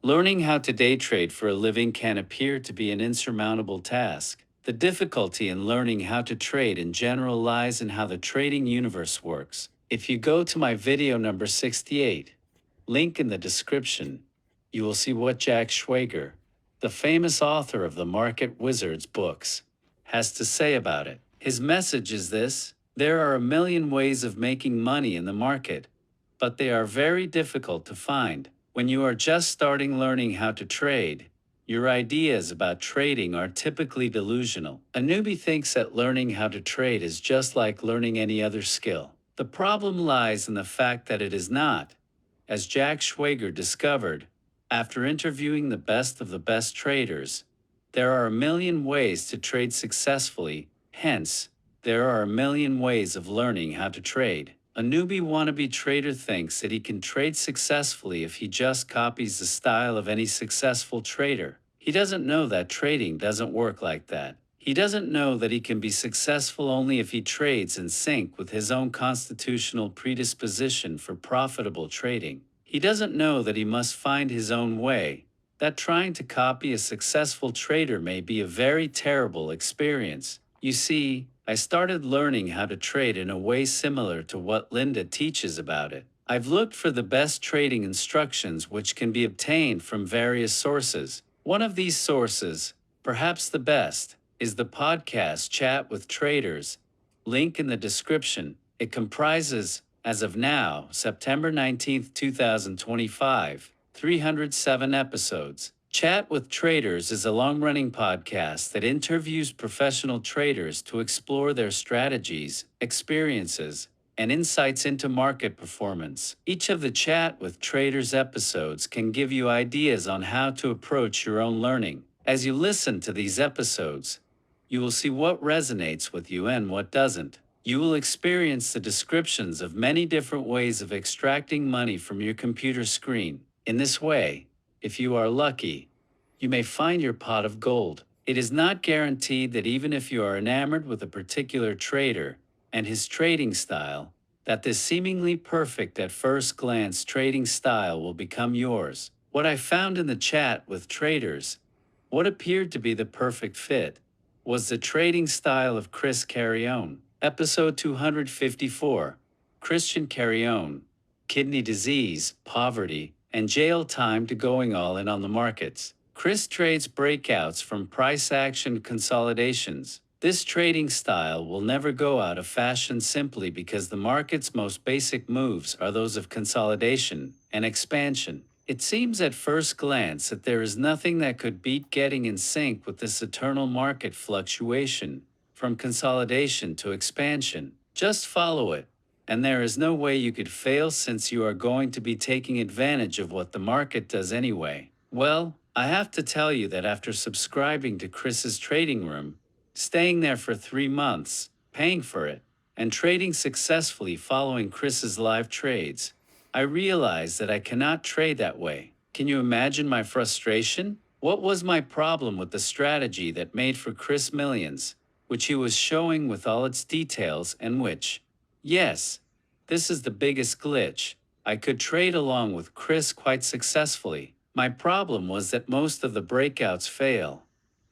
Learning how to day trade for a living can appear to be an insurmountable task. The difficulty in learning how to trade in general lies in how the trading universe works. If you go to my video number 68, link in the description, you will see what Jack Schwager, the famous author of the Market Wizards books, has to say about it. His message is this: there are a million ways of making money in the market, but they are very difficult to find. When you are just starting learning how to trade, your ideas about trading are typically delusional. A newbie thinks that learning how to trade is just like learning any other skill. The problem lies in the fact that it is not. As Jack Schwager discovered, after interviewing the best of the best traders, there are a million ways to trade successfully, hence, there are a million ways of learning how to trade. A newbie wannabe trader thinks that he can trade successfully if he just copies the style of any successful trader. He doesn't know that trading doesn't work like that. He doesn't know that he can be successful only if he trades in sync with his own constitutional predisposition for profitable trading. He doesn't know that he must find his own way, that trying to copy a successful trader may be a very terrible experience. You see, I started learning how to trade in a way similar to what Linda teaches about it. I've looked for the best trading instructions which can be obtained from various sources. One of these sources, perhaps the best, is the podcast Chat with Traders, link in the description. It comprises, as of now, September 19th, 2025, 307 episodes. Chat with Traders is a long-running podcast that interviews professional traders to explore their strategies, experiences, and insights into market performance. Each of the Chat with Traders episodes can give you ideas on how to approach your own learning. As you listen to these episodes, you will see what resonates with you and what doesn't. You will experience the descriptions of many different ways of extracting money from your computer screen. In this way, if you are lucky, you may find your pot of gold. It is not guaranteed that even if you are enamored with a particular trader and his trading style, that this seemingly perfect at first glance trading style will become yours. What I found in the chat with traders, what appeared to be the perfect fit, was the trading style of Chris Carrion. Episode 254, Christian Carrion, Kidney Disease, Poverty, and Jail Time to Going All In on the Markets. Chris trades breakouts from price action consolidations. This trading style will never go out of fashion simply because the market's most basic moves are those of consolidation and expansion. It seems at first glance that there is nothing that could beat getting in sync with this eternal market fluctuation, from consolidation to expansion. Just follow it, and there is no way you could fail since you are going to be taking advantage of what the market does anyway. Well, I have to tell you that after subscribing to Chris's trading room, staying there for 3 months, paying for it, and trading successfully following Chris's live trades, I realized that I cannot trade that way. Can you imagine my frustration? What was my problem with the strategy that made for Chris millions, which he was showing with all its details and which, yes, this is the biggest glitch, I could trade along with Chris quite successfully. My problem was that most of the breakouts fail,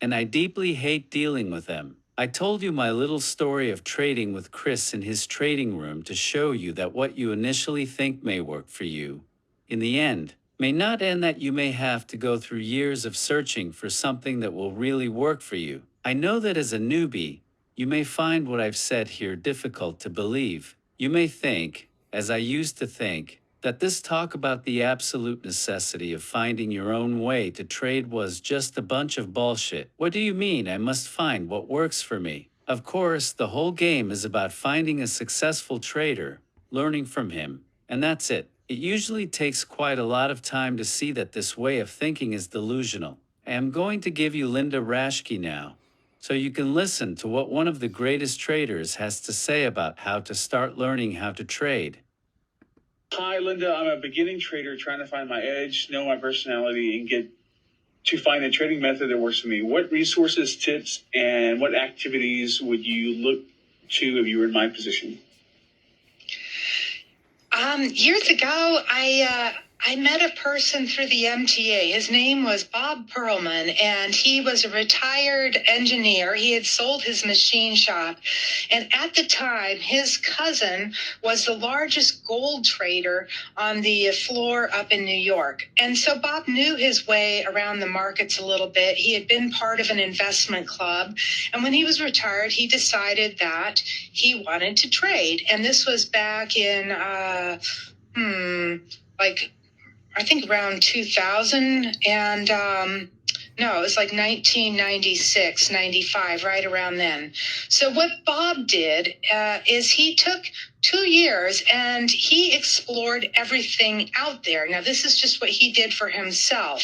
and I deeply hate dealing with them. I told you my little story of trading with Chris in his trading room to show you that what you initially think may work for you, in the end, may not, and that you may have to go through years of searching for something that will really work for you. I know that as a newbie, you may find what I've said here difficult to believe. You may think, as I used to think, that this talk about the absolute necessity of finding your own way to trade was just a bunch of bullshit. What do you mean I must find what works for me? Of course, the whole game is about finding a successful trader, learning from him, and that's it. It usually takes quite a lot of time to see that this way of thinking is delusional. I am going to give you Linda Raschke now, so you can listen to what one of the greatest traders has to say about how to start learning how to trade. Hi, Linda. I'm a beginning trader trying to find my edge, know my personality, and get to find a trading method that works for me. What resources, tips, and what activities would you look to if you were in my position? Years ago, I met a person through the MTA. His name was Bob Perlman, and he was a retired engineer. He had sold his machine shop. And at the time, his cousin was the largest gold trader on the floor up in New York. And so Bob knew his way around the markets a little bit. He had been part of an investment club. And when he was retired, he decided that he wanted to trade. And this was back in, I think around 2000, and no, it was like 1996, 95, right around then. So what Bob did is he took 2 years and he explored everything out there. Now, this is just what he did for himself.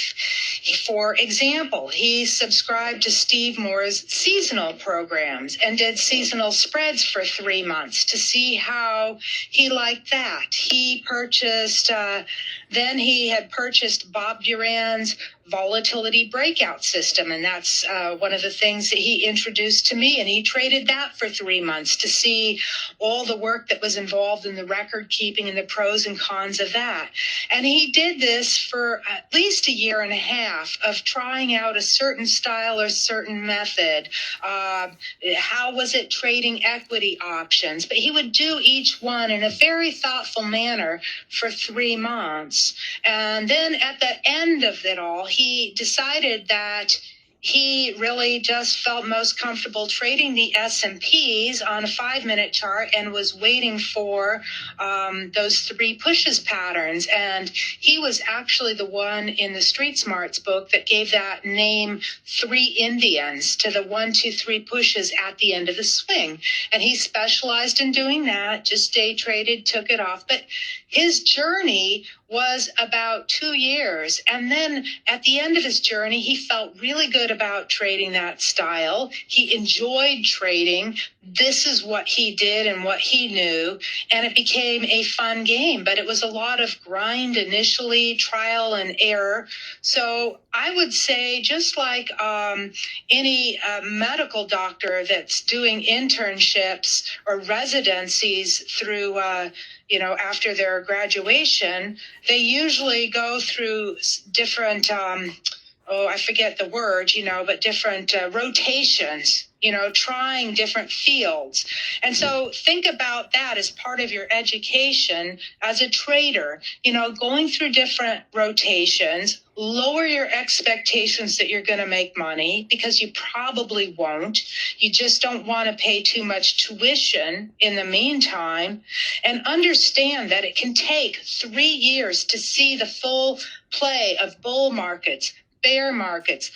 For example, he subscribed to Steve Moore's seasonal programs and did seasonal spreads for 3 months to see how he liked that. He purchased, then he had purchased Bob Duran's volatility breakout system, and that's one of the things that he introduced to me, and he traded that for 3 months to see all the work that was involved in the record keeping and the pros and cons of that. And he did this for at least a year and a half of trying out a certain style or certain method. How was it trading equity options? But he would do each one in a very thoughtful manner for 3 months. And then at the end of it all, he decided that he really just felt most comfortable trading the S&Ps on a 5-minute chart and was waiting for those 3 pushes patterns. And he was actually the one in the Street Smarts book that gave that name 3 Indians to the 1, 2, 3 pushes at the end of the swing. And he specialized in doing that, just day traded, took it off. But his journey was about 2 years. And then at the end of his journey, he felt really good about trading that style. He enjoyed trading. This is what he did and what he knew. And it became a fun game, but it was a lot of grind initially, trial and error. So I would say, just like any medical doctor that's doing internships or residencies through after their graduation, they usually go through different, I forget the word, but different rotations, trying different fields. And so think about that as part of your education as a trader, going through different rotations. Lower your expectations that you're going to make money, because you probably won't. You just don't want to pay too much tuition in the meantime. And understand that it can take 3 years to see the full play of bull markets, bear markets,